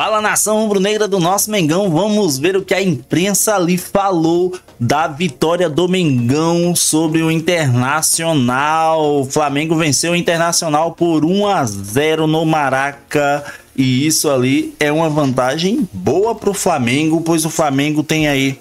Fala, nação rubro-negra do nosso Mengão, vamos ver o que a imprensa ali falou da vitória do Mengão sobre o Internacional. O Flamengo venceu o Internacional por 1-0 no Maraca e isso ali é uma vantagem boa para o Flamengo, pois o Flamengo tem aí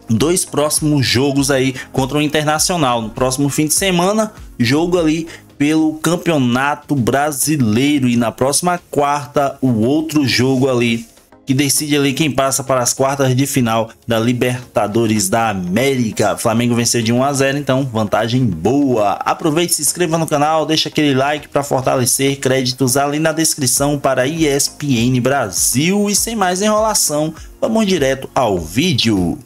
dois próximos jogos aí contra o Internacional. No próximo fim de semana, jogo ali pelo Campeonato Brasileiro, e na próxima quarta o outro jogo ali que decide ali quem passa para as quartas de final da Libertadores da América. O Flamengo venceu de 1-0, então vantagem boa. Aproveite, se inscreva no canal, deixa aquele like para fortalecer. Créditos ali na descrição para ESPN Brasil. E sem mais enrolação, vamos direto ao vídeo.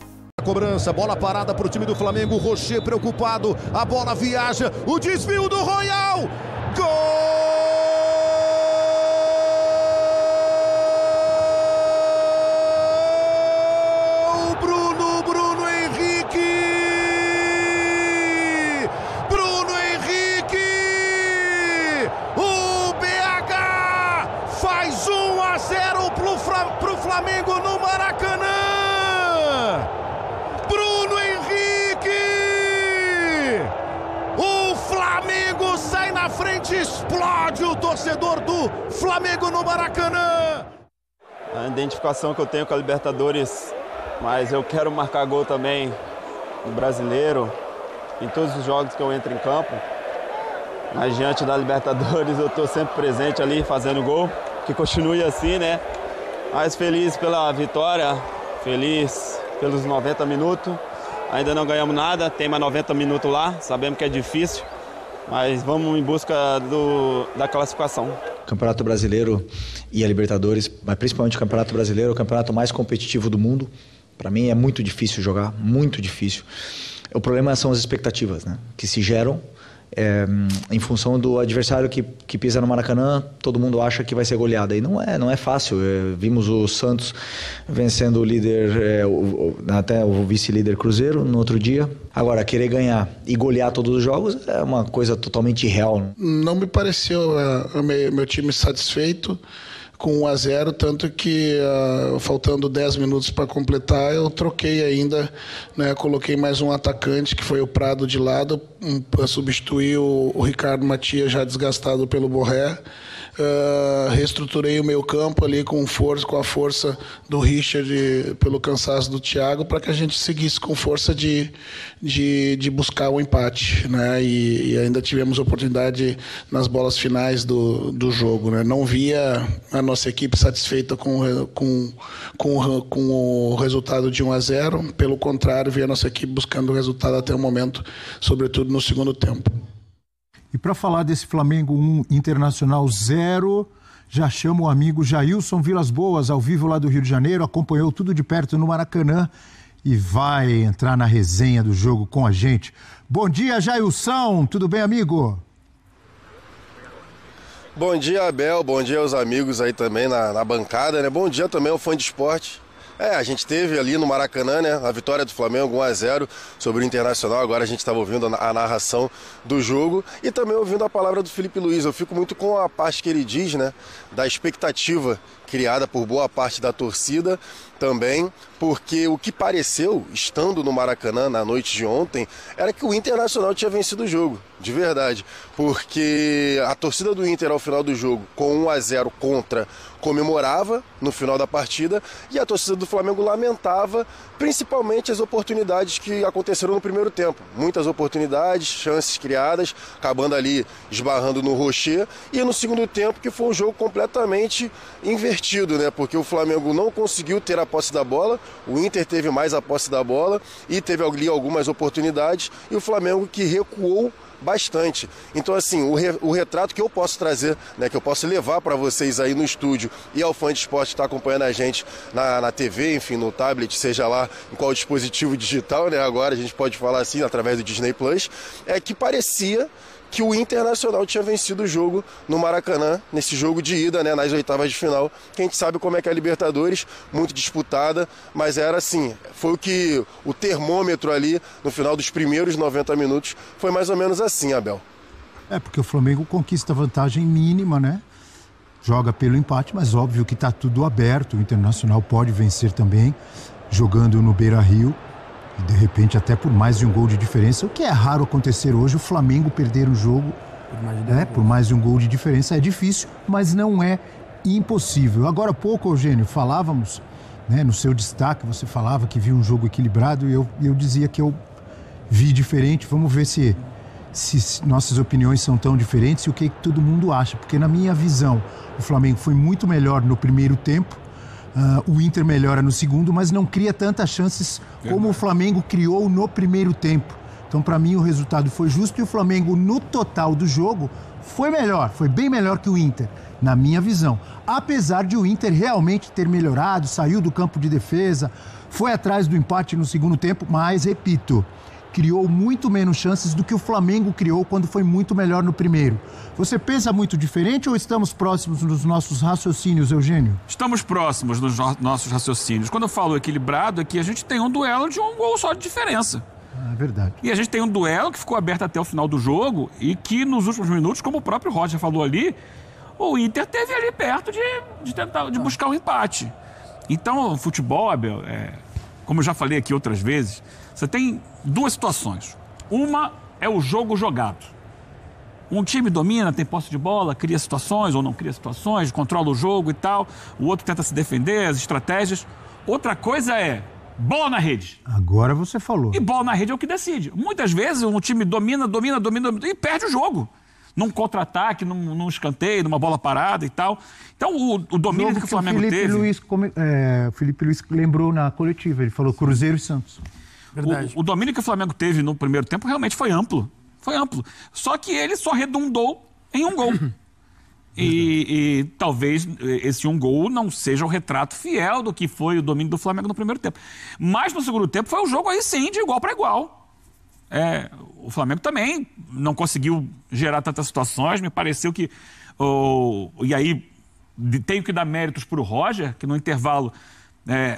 Cobrança, bola parada para o time do Flamengo, Rocher preocupado, a bola viaja, o desvio do Royal, gol! Bruno Henrique, o BH faz 1-0 pro Flamengo no Maracanã. Bruno Henrique! O Flamengo sai na frente, explode o torcedor do Flamengo no Maracanã. A identificação que eu tenho com a Libertadores, mas eu quero marcar gol também no Brasileiro, em todos os jogos que eu entro em campo. Mas diante da Libertadores eu estou sempre presente ali fazendo gol, que continue assim, né? Mas feliz pela vitória, feliz pelos 90 minutos, ainda não ganhamos nada, tem mais 90 minutos lá, sabemos que é difícil, mas vamos em busca da classificação. Campeonato Brasileiro e a Libertadores, mas principalmente o Campeonato Brasileiro, é o campeonato mais competitivo do mundo. Para mim é muito difícil jogar, muito difícil. O problema são as expectativas, né, que se geram em função do adversário que pisa no Maracanã. Todo mundo acha que vai ser goleada, e não é fácil. Vimos o Santos vencendo o líder, até o vice-líder Cruzeiro no outro dia. Agora, querer ganhar e golear todos os jogos é uma coisa totalmente irreal. Não me pareceu meu time satisfeito com 1-0, tanto que faltando 10 minutos para completar, eu troquei ainda, né, coloquei mais um atacante, que foi o Prado de lado, para substituir o Ricardo Matias, já desgastado pelo Borré. Reestruturei o meio campo ali com a força do Richard, pelo cansaço do Thiago, para que a gente seguisse com força de buscar o empate, né? E ainda tivemos oportunidade nas bolas finais do jogo, né? Não via a nossa equipe satisfeita com o resultado de 1-0, pelo contrário, via a nossa equipe buscando o resultado até o momento, sobretudo no segundo tempo. E para falar desse Flamengo 1, Internacional 0, já chamo o amigo Jailson Vilas Boas, ao vivo lá do Rio de Janeiro, acompanhou tudo de perto no Maracanã e vai entrar na resenha do jogo com a gente. Bom dia, Jailson, tudo bem, amigo? Bom dia, Abel, bom dia aos amigos aí também na bancada, né? Bom dia também ao fã de esporte. A gente teve ali no Maracanã, né, a vitória do Flamengo 1-0 sobre o Internacional. Agora a gente estava ouvindo a narração do jogo e também ouvindo a palavra do Felipe Luiz. Eu fico muito com a parte que ele diz, né, da expectativa criada por boa parte da torcida também, porque o que pareceu, estando no Maracanã na noite de ontem, era que o Internacional tinha vencido o jogo, de verdade, porque a torcida do Inter ao final do jogo, com 1-0 contra, comemorava no final da partida, e a torcida do Flamengo lamentava principalmente as oportunidades que aconteceram no primeiro tempo. Muitas oportunidades, chances criadas, acabando ali esbarrando no Rocher, e no segundo tempo que foi um jogo completamente invertido, né? Porque o Flamengo não conseguiu ter a posse da bola, o Inter teve mais a posse da bola e teve ali algumas oportunidades, e o Flamengo que recuou bastante. Então, assim, o retrato que eu posso trazer, né, que eu posso levar para vocês aí no estúdio e ao fã de esporte que está acompanhando a gente na TV, enfim, no tablet, seja lá em qual dispositivo digital, né, agora a gente pode falar assim, através do Disney Plus, é que parecia que o Internacional tinha vencido o jogo no Maracanã, nesse jogo de ida, né, nas oitavas de final, que a gente sabe como é que é a Libertadores, muito disputada, mas era assim, foi o termômetro ali, no final dos primeiros 90 minutos, foi mais ou menos assim, Abel. Porque o Flamengo conquista vantagem mínima, né? joga pelo empate, mas óbvio que está tudo aberto. O Internacional pode vencer também, jogando no Beira-Rio, e de repente até por mais de um gol de diferença, o que é raro acontecer hoje, o Flamengo perder um jogo por mais de um gol de diferença. É difícil, mas não é impossível. Agora há pouco, Eugênio, falávamos, né, no seu destaque, você falava que viu um jogo equilibrado e eu dizia que eu vi diferente. Vamos ver se nossas opiniões são tão diferentes e o que todo mundo acha, porque na minha visão o Flamengo foi muito melhor no primeiro tempo, o Inter melhora no segundo, mas não cria tantas chances como o Flamengo criou no primeiro tempo. Então, para mim, o resultado foi justo e o Flamengo, no total do jogo, foi melhor, foi bem melhor que o Inter, na minha visão. Apesar de o Inter realmente ter melhorado, saiu do campo de defesa, foi atrás do empate no segundo tempo, mas, repito, criou muito menos chances do que o Flamengo criou quando foi muito melhor no primeiro. Você pensa muito diferente ou estamos próximos nos nossos raciocínios, Eugênio? Estamos próximos nos nossos raciocínios. Quando eu falo equilibrado, é que a gente tem um duelo de um gol só de diferença. É verdade. E a gente tem um duelo que ficou aberto até o final do jogo e que nos últimos minutos, como o próprio Roger falou ali, o Inter teve ali perto de tentar buscar um empate. Então, o futebol, Abel, como eu já falei aqui outras vezes, você tem duas situações. Uma é o jogo jogado. Um time domina, tem posse de bola, cria situações ou não cria situações, controla o jogo e tal. O outro tenta se defender, as estratégias. Outra coisa é bola na rede. Agora você falou. E bola na rede é o que decide. Muitas vezes um time domina e perde o jogo. Num contra-ataque, num escanteio, numa bola parada e tal. Então, o domínio que o Flamengo teve... O Felipe Luiz lembrou na coletiva, ele falou Cruzeiro e Santos. Verdade. O domínio que o Flamengo teve no primeiro tempo realmente foi amplo. Foi amplo. Só que ele só redundou em um gol. E talvez esse um gol não seja o retrato fiel do que foi o domínio do Flamengo no primeiro tempo. Mas no segundo tempo foi um jogo aí sim, de igual para igual. O Flamengo também não conseguiu gerar tantas situações. Me pareceu que... e aí tenho que dar méritos para o Roger, que no intervalo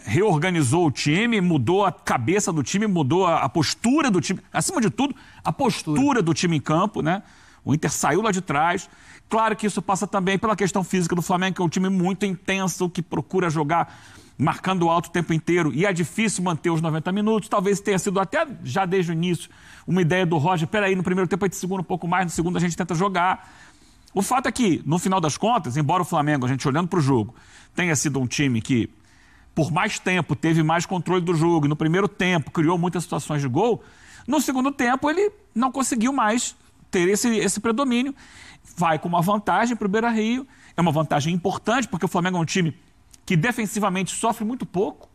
reorganizou o time, mudou a cabeça do time, mudou a postura do time. Acima de tudo, a postura do time em campo, né? O Inter saiu lá de trás. Claro que isso passa também pela questão física do Flamengo, que é um time muito intenso, que procura jogar marcando alto o tempo inteiro. E é difícil manter os 90 minutos. Talvez tenha sido até já desde o início uma ideia do Roger. Peraí, no primeiro tempo a gente segura um pouco mais, no segundo a gente tenta jogar. O fato é que, no final das contas, embora o Flamengo, a gente olhando para o jogo, tenha sido um time que, por mais tempo, teve mais controle do jogo. No primeiro tempo, criou muitas situações de gol. No segundo tempo, ele não conseguiu mais ter esse predomínio. Vai com uma vantagem para o Beira-Rio. É uma vantagem importante, porque o Flamengo é um time que defensivamente sofre muito pouco.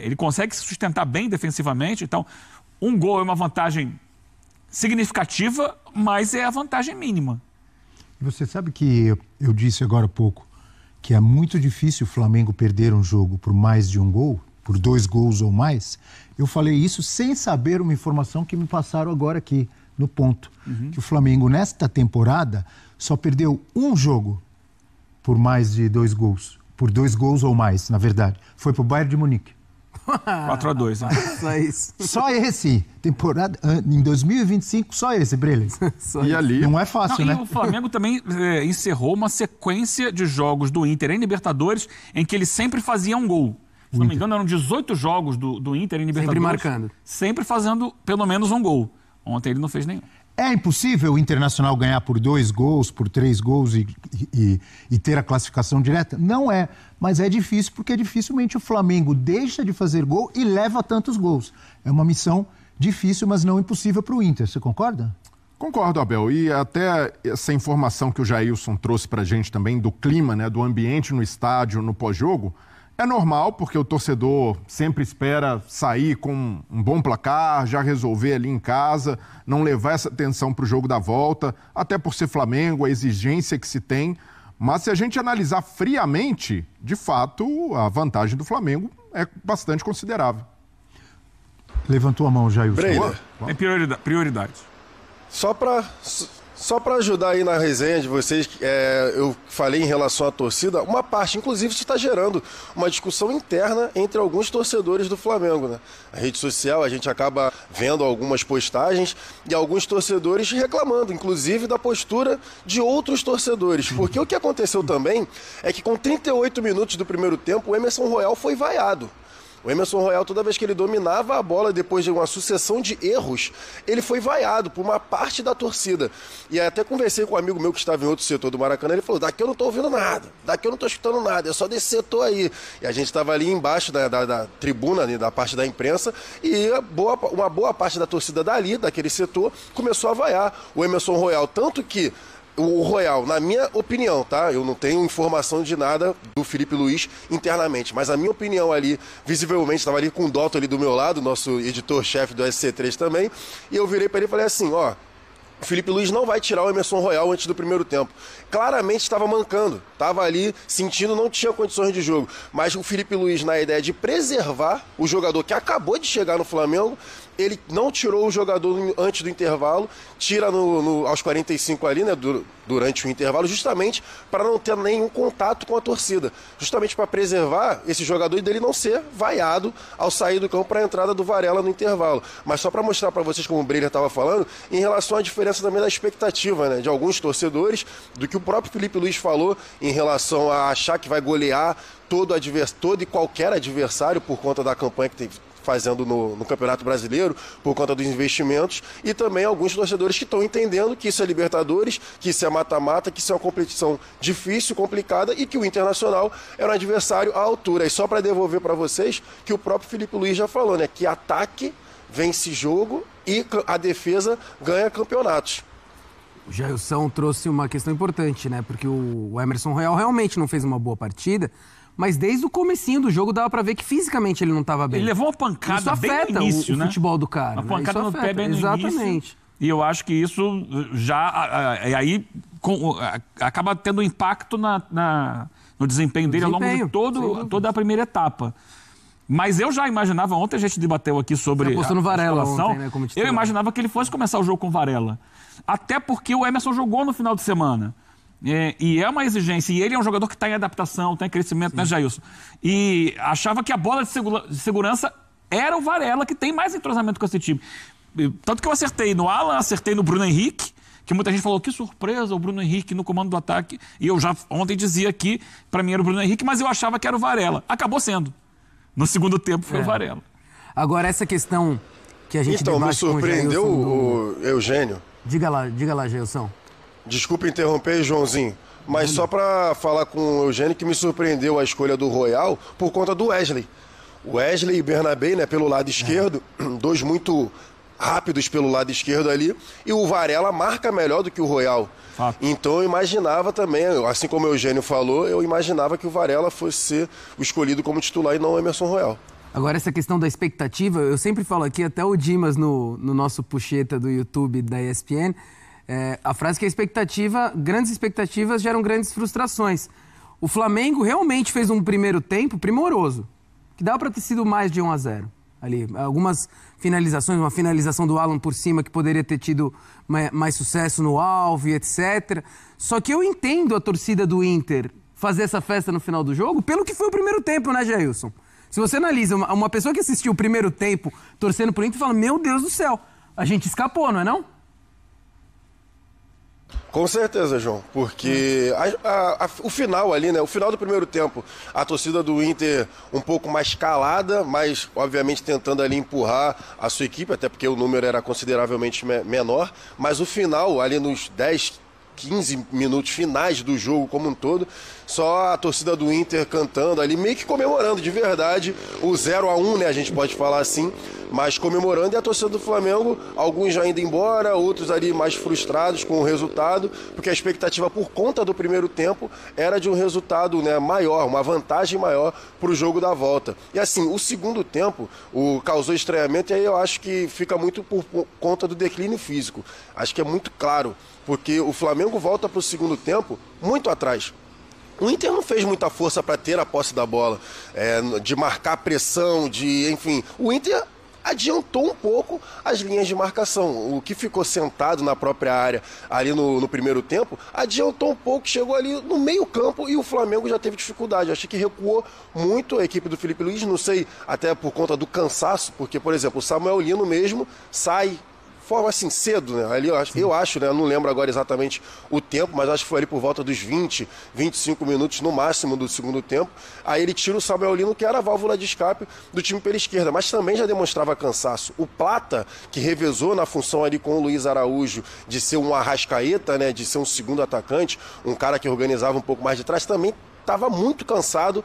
Ele consegue se sustentar bem defensivamente. Então, um gol é uma vantagem significativa, mas é a vantagem mínima. Você sabe que eu disse agora há pouco que é muito difícil o Flamengo perder um jogo por mais de um gol, por 2 gols ou mais. Eu falei isso sem saber uma informação que me passaram agora aqui no ponto. Que o Flamengo, nesta temporada, só perdeu um jogo por mais de 2 gols. Por 2 gols ou mais, na verdade. Foi pro Bayern de Munique. 4-2. Né? Só isso. Só esse. Temporada em 2025, só esse, Breles. E ali... Não é fácil, né? E o Flamengo também encerrou uma sequência de jogos do Inter em Libertadores em que ele sempre fazia um gol. Se não me engano, eram 18 jogos do Inter em Libertadores. Sempre marcando. Sempre fazendo pelo menos um gol. Ontem ele não fez nenhum. É impossível o Internacional ganhar por 2 gols, por 3 gols e ter a classificação direta? Não é, mas é difícil porque dificilmente o Flamengo deixa de fazer gol e leva tantos gols. É uma missão difícil, mas não impossível para o Inter. Você concorda? Concordo, Abel. E até essa informação que o Jailson trouxe para a gente também do clima, né, do ambiente no estádio, no pós-jogo, é normal, porque o torcedor sempre espera sair com um bom placar, já resolver ali em casa, não levar essa atenção para o jogo da volta, até por ser Flamengo, a exigência que se tem. Mas se a gente analisar friamente, de fato, a vantagem do Flamengo é bastante considerável. Levantou a mão, Jailson. Breiner. É prioridade. Só Só para ajudar aí na resenha de vocês, eu falei em relação à torcida, uma parte, inclusive, isso está gerando uma discussão interna entre alguns torcedores do Flamengo, né? Na rede social a gente acaba vendo algumas postagens e alguns torcedores reclamando, inclusive, da postura de outros torcedores. Porque o que aconteceu também é que com 38 minutos do primeiro tempo, o Emerson Royal foi vaiado. O Emerson Royal, toda vez que ele dominava a bola, depois de uma sucessão de erros, ele foi vaiado por uma parte da torcida. E aí até conversei com um amigo meu que estava em outro setor do Maracanã, ele falou, daqui eu não estou ouvindo nada, daqui eu não estou escutando nada, é só desse setor aí. E a gente estava ali embaixo da tribuna, da parte da imprensa, e uma boa parte da torcida dali, daquele setor, começou a vaiar o Emerson Royal, tanto que o Royal, na minha opinião, tá? Eu não tenho informação de nada do Felipe Luiz internamente, mas a minha opinião ali, visivelmente, estava ali com o Dotto ali do meu lado, nosso editor-chefe do SC3 também, e eu virei para ele e falei assim, ó, o Felipe Luiz não vai tirar o Emerson Royal antes do primeiro tempo. Claramente estava mancando, estava ali sentindo, não tinha condições de jogo, mas o Felipe Luiz, na ideia de preservar o jogador que acabou de chegar no Flamengo, ele não tirou o jogador antes do intervalo, tira aos 45 ali, né, durante o intervalo, justamente para não ter nenhum contato com a torcida. Justamente para preservar esse jogador e dele não ser vaiado ao sair do campo para a entrada do Varela no intervalo. Mas só para mostrar para vocês, como o Breyer estava falando, em relação à diferença também da expectativa, né, de alguns torcedores, do que o próprio Felipe Luiz falou em relação a achar que vai golear todo e qualquer adversário por conta da campanha que teve fazendo no Campeonato Brasileiro, por conta dos investimentos, e também alguns torcedores que estão entendendo que isso é Libertadores, que isso é mata-mata, que isso é uma competição difícil, complicada, e que o Internacional era um adversário à altura. E só para devolver para vocês que o próprio Felipe Luiz já falou, né, que ataque vence jogo e a defesa ganha campeonatos. O Jailson trouxe uma questão importante, né, porque o Emerson Royal realmente não fez uma boa partida, mas desde o comecinho do jogo dava pra ver que fisicamente ele não estava bem. Ele levou uma pancada isso bem no início, o futebol do cara. Uma pancada no pé bem no Exatamente. início. E eu acho que isso já acaba tendo impacto no desempenho dele ao longo de toda a primeira etapa. Mas eu já imaginava, ontem a gente debateu aqui sobre Você apostou no Varela ontem, né, como eu imaginava que ele fosse começar o jogo com Varela. Até porque o Emerson jogou no final de semana. E é uma exigência, e ele é um jogador que está em adaptação, está em crescimento, né, Jailson? E achava que a bola de segurança era o Varela, que tem mais entrosamento com esse time. Tanto que eu acertei no Alan, acertei no Bruno Henrique, que muita gente falou, que surpresa o Bruno Henrique no comando do ataque. E eu já ontem dizia que, para mim, era o Bruno Henrique, mas eu achava que era o Varela. Acabou sendo. No segundo tempo foi o Varela. Agora, essa questão que a gente me surpreendeu o Eugênio. Diga lá, Jailson. Desculpa interromper, Joãozinho, mas só para falar com o Eugênio que me surpreendeu a escolha do Royal por conta do Wesley. Wesley e Bernabé, né, pelo lado esquerdo, dois muito rápidos pelo lado esquerdo ali, e o Varela marca melhor do que o Royal. Fato. Então eu imaginava também, assim como o Eugênio falou, eu imaginava que o Varela fosse ser o escolhido como titular e não o Emerson Royal. Agora, essa questão da expectativa, eu sempre falo aqui, até o Dimas no nosso puxeta do YouTube da ESPN, a frase que grandes expectativas geram grandes frustrações. O Flamengo realmente fez um primeiro tempo primoroso, que dava para ter sido mais de 1-0. Ali, algumas finalizações, uma finalização do Alan por cima que poderia ter tido mais sucesso no alvo e etc. Só que eu entendo a torcida do Inter fazer essa festa no final do jogo pelo que foi o primeiro tempo, né, Jailson? Se você analisa uma pessoa que assistiu o primeiro tempo torcendo pro Inter, fala, meu Deus do céu, a gente escapou, não é não? Com certeza, João, porque o final ali, né? O final do primeiro tempo, a torcida do Inter um pouco mais calada, mas obviamente tentando ali empurrar a sua equipe, até porque o número era consideravelmente menor, mas o final ali nos 10, 15 minutos finais do jogo como um todo, só a torcida do Inter cantando ali, meio que comemorando de verdade o 0-1, né, a gente pode falar assim, mas comemorando, e a torcida do Flamengo, alguns já indo embora, outros ali mais frustrados com o resultado, porque a expectativa por conta do primeiro tempo era de um resultado, né, maior, uma vantagem maior para o jogo da volta. E assim, o segundo tempo causou estranhamento, e aí eu acho que fica muito por conta do declínio físico. Acho que é muito claro, porque o Flamengo volta para o segundo tempo muito atrás. O Inter não fez muita força para ter a posse da bola, de marcar pressão, enfim. O Inter adiantou um pouco as linhas de marcação. O que ficou sentado na própria área ali no primeiro tempo, adiantou um pouco, chegou ali no meio campo e o Flamengo já teve dificuldade. Eu achei que recuou muito a equipe do Felipe Luiz, não sei, até por conta do cansaço, porque, por exemplo, o Samuel Lino mesmo sai forma assim cedo, né? Ali eu acho, né? Eu não lembro agora exatamente o tempo, mas acho que foi ali por volta dos 20, 25 minutos no máximo do segundo tempo. Aí ele tira o Samuel Lino, que era a válvula de escape do time pela esquerda, mas também já demonstrava cansaço. O Plata, que revezou na função ali com o Luiz Araújo de ser um Arrascaeta, né? De ser um segundo atacante, um cara que organizava um pouco mais de trás, também estava muito cansado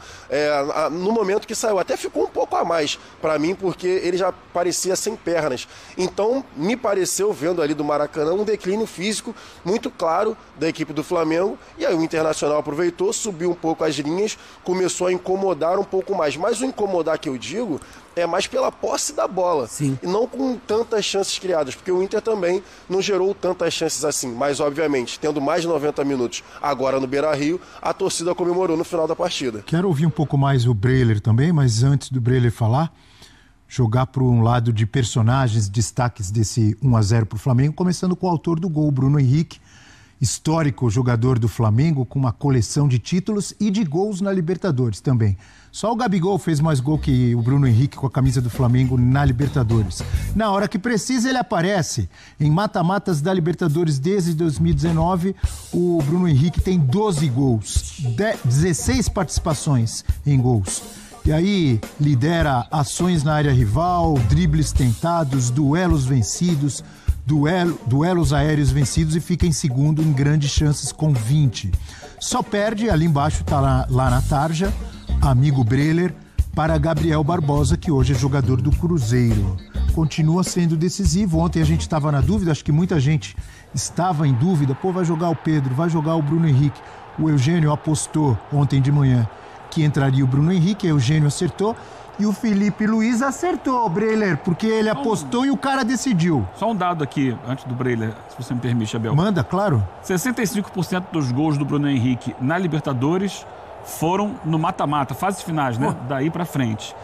no momento que saiu. Até ficou um pouco a mais para mim, porque ele já parecia sem pernas. Então, me pareceu, vendo ali do Maracanã, um declínio físico muito claro da equipe do Flamengo. E aí o Internacional aproveitou, subiu um pouco as linhas, começou a incomodar um pouco mais. Mas o incomodar que eu digo é mais pela posse da bola. Sim. E não com tantas chances criadas, porque o Inter também não gerou tantas chances assim. Mas, obviamente, tendo mais de 90 minutos agora no Beira-Rio, a torcida comemorou no final da partida. Quero ouvir um pouco mais o Breler também, mas antes do Breler falar, jogar para um lado de personagens, destaques desse 1-0 para o Flamengo, começando com o autor do gol, Bruno Henrique, histórico jogador do Flamengo, com uma coleção de títulos e de gols na Libertadores também. Só o Gabigol fez mais gol que o Bruno Henrique com a camisa do Flamengo na Libertadores. Na hora que precisa, ele aparece. Em mata-matas da Libertadores desde 2019, o Bruno Henrique tem 12 gols, 16 participações em gols. E aí lidera ações na área rival, dribles tentados, duelos vencidos, duelos aéreos vencidos e fica em segundo em grandes chances com 20. Só perde, ali embaixo está lá na tarja, amigo Breler, para Gabriel Barbosa, que hoje é jogador do Cruzeiro. Continua sendo decisivo. Ontem a gente estava na dúvida, acho que muita gente estava em dúvida. Pô, vai jogar o Pedro, vai jogar o Bruno Henrique. O Eugênio apostou ontem de manhã que entraria o Bruno Henrique, o Eugênio acertou. E o Felipe Luiz acertou, Breler, porque ele apostou e o cara decidiu. Só um dado aqui, antes do Breler, se você me permite, Abel. Manda, claro. 65% dos gols do Bruno Henrique na Libertadores foram no mata-mata, fases finais, né? Daí pra frente.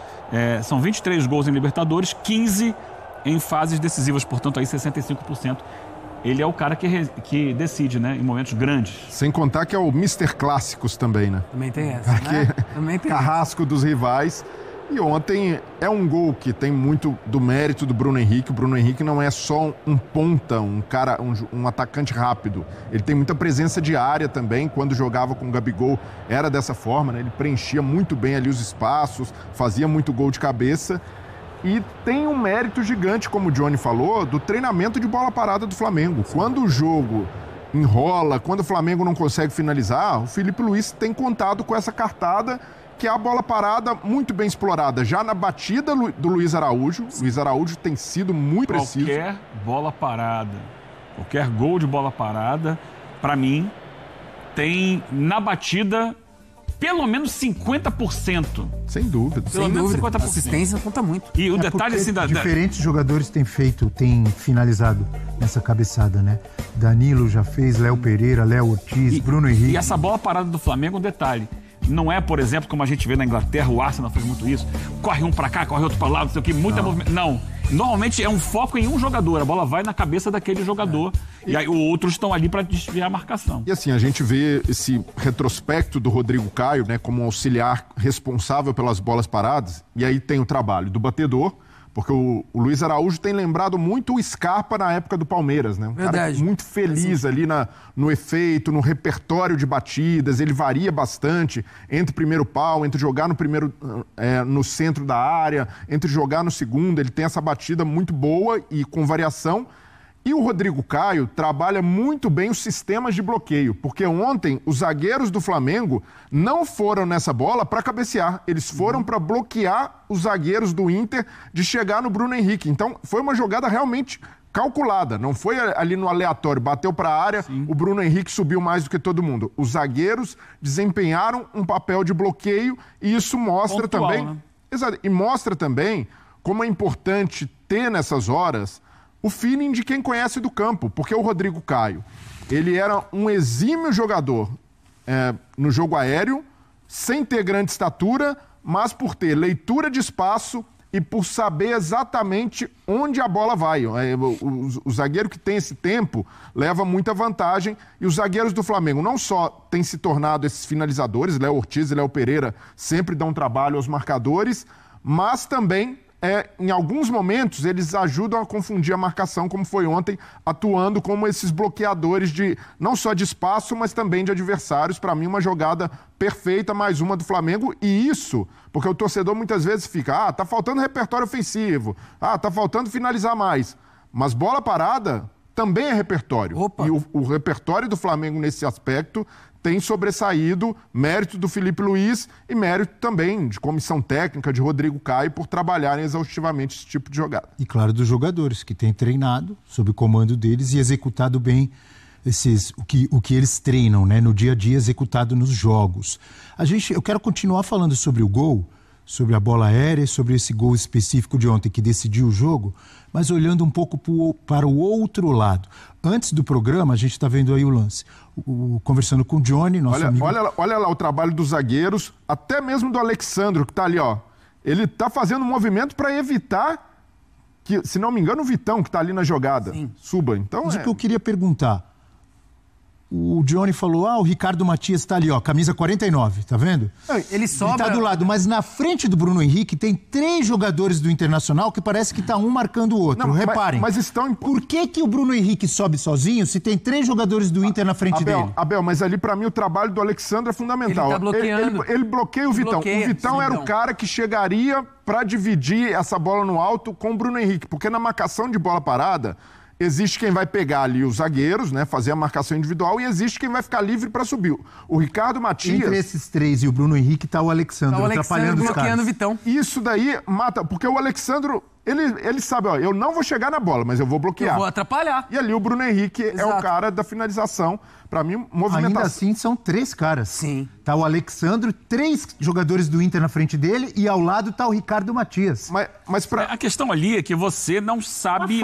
São 23 gols em Libertadores, 15 em fases decisivas, portanto aí 65%. Ele é o cara que decide, né? Em momentos grandes. Sem contar que é o Mr. Clássicos também, né? Também tem essa, né? Também tem carrasco dos rivais. E ontem é um gol que tem muito do mérito do Bruno Henrique. O Bruno Henrique não é só um ponta, um atacante rápido. Ele tem muita presença de área também. Quando jogava com o Gabigol era dessa forma, né? Ele preenchia muito bem ali os espaços, fazia muito gol de cabeça. E tem um mérito gigante, como o Johnny falou, do treinamento de bola parada do Flamengo. Quando o jogo enrola, quando o Flamengo não consegue finalizar, o Felipe Luiz tem contado com essa cartada, que é a bola parada muito bem explorada. Já na batida do Luiz Araújo, Luiz Araújo tem sido muito preciso. Qualquer bola parada, qualquer gol de bola parada, para mim, tem na batida pelo menos 50%. Sem dúvida. Pelo menos 50%. A assistência conta muito. E o detalhe assim diferentes jogadores têm finalizado nessa cabeçada, né? Danilo já fez, Léo Pereira, Léo Ortiz, Bruno Henrique. E essa bola parada do Flamengo, um detalhe. Não é, por exemplo, como a gente vê na Inglaterra, o Arsenal faz muito isso. Corre um pra cá, corre outro pra lá, não sei o que, muita movimento. Não. Normalmente é um foco em um jogador. A bola vai na cabeça daquele jogador. E aí outros estão ali para desviar a marcação. E assim, a gente vê esse retrospecto do Rodrigo Caio, né, como auxiliar responsável pelas bolas paradas. E aí tem o trabalho do batedor, porque o Luiz Araújo tem lembrado muito o Scarpa na época do Palmeiras, né? Um cara muito feliz ali no efeito, no repertório de batidas. Ele varia bastante entre primeiro pau, entre jogar no centro da área, entre jogar no segundo. Ele tem essa batida muito boa e com variação. E o Rodrigo Caio trabalha muito bem os sistemas de bloqueio, porque ontem os zagueiros do Flamengo não foram nessa bola para cabecear, eles foram para bloquear os zagueiros do Inter de chegar no Bruno Henrique. Então foi uma jogada realmente calculada, não foi ali no aleatório, bateu para a área, o Bruno Henrique subiu mais do que todo mundo. Os zagueiros desempenharam um papel de bloqueio e isso mostra também, né? Exato, e mostra também como é importante ter nessas horas o feeling de quem conhece do campo, porque o Rodrigo Caio, ele era um exímio jogador no jogo aéreo, sem ter grande estatura, mas por ter leitura de espaço, e por saber exatamente onde a bola vai. O zagueiro que tem esse tempo leva muita vantagem, e os zagueiros do Flamengo não só têm se tornado esses finalizadores, Léo Ortiz e Léo Pereira sempre dão trabalho aos marcadores, mas também, em alguns momentos, eles ajudam a confundir a marcação, como foi ontem, atuando como esses bloqueadores não só de espaço, mas também de adversários. Para mim, uma jogada perfeita, mais uma do Flamengo, e isso, porque o torcedor muitas vezes fica, tá faltando repertório ofensivo, tá faltando finalizar mais. Mas bola parada também é repertório. Opa. E o repertório do Flamengo nesse aspecto tem sobressaído, mérito do Felipe Luiz e mérito também de comissão técnica, de Rodrigo Caio, por trabalharem exaustivamente esse tipo de jogada. E claro, dos jogadores que têm treinado sob o comando deles e executado bem o que eles treinam, né, no dia a dia, executado nos jogos. Eu quero continuar falando sobre o gol, sobre a bola aérea, sobre esse gol específico de ontem que decidiu o jogo, mas olhando um pouco para o outro lado. Antes do programa, a gente está vendo aí o lance. Conversando com o Johnny, nosso amigo... Olha lá o trabalho dos zagueiros, até mesmo do Alexandro, que está ali, ó. Ele está fazendo um movimento para evitar que, se não me engano, o Vitão, que está ali na jogada, suba. Então, Mas o que eu queria perguntar... O Johnny falou, o Ricardo Matias está ali, ó, camisa 49, tá vendo? Ele sobra... Ele tá do lado, mas na frente do Bruno Henrique tem 3 jogadores do Internacional que parece que tá um marcando o outro. Não, reparem. Mas estão... Por que o Bruno Henrique sobe sozinho se tem 3 jogadores do Inter na frente dele? Abel, mas ali pra mim o trabalho do Alexandre é fundamental. Ele tá bloqueando. Ele bloqueia o Vitão. O Vitão era o cara que chegaria pra dividir essa bola no alto com o Bruno Henrique, porque na marcação de bola parada... Existe quem vai pegar ali os zagueiros, né, fazer a marcação individual, e existe quem vai ficar livre para subir. O Ricardo Matias... Entre esses 3 e o Bruno Henrique tá o Alexandre atrapalhando os caras. Bloqueando o Vitão. Isso daí mata, porque o Alexandre, ele sabe, eu não vou chegar na bola, mas eu vou bloquear. Eu vou atrapalhar. E ali o Bruno Henrique é o cara da finalização. Para mim, movimentação... Ainda assim, são 3 caras. Sim. Tá o Alexandre, 3 jogadores do Inter na frente dele, e ao lado tá o Ricardo Matias. Mas A questão ali é que você não sabe...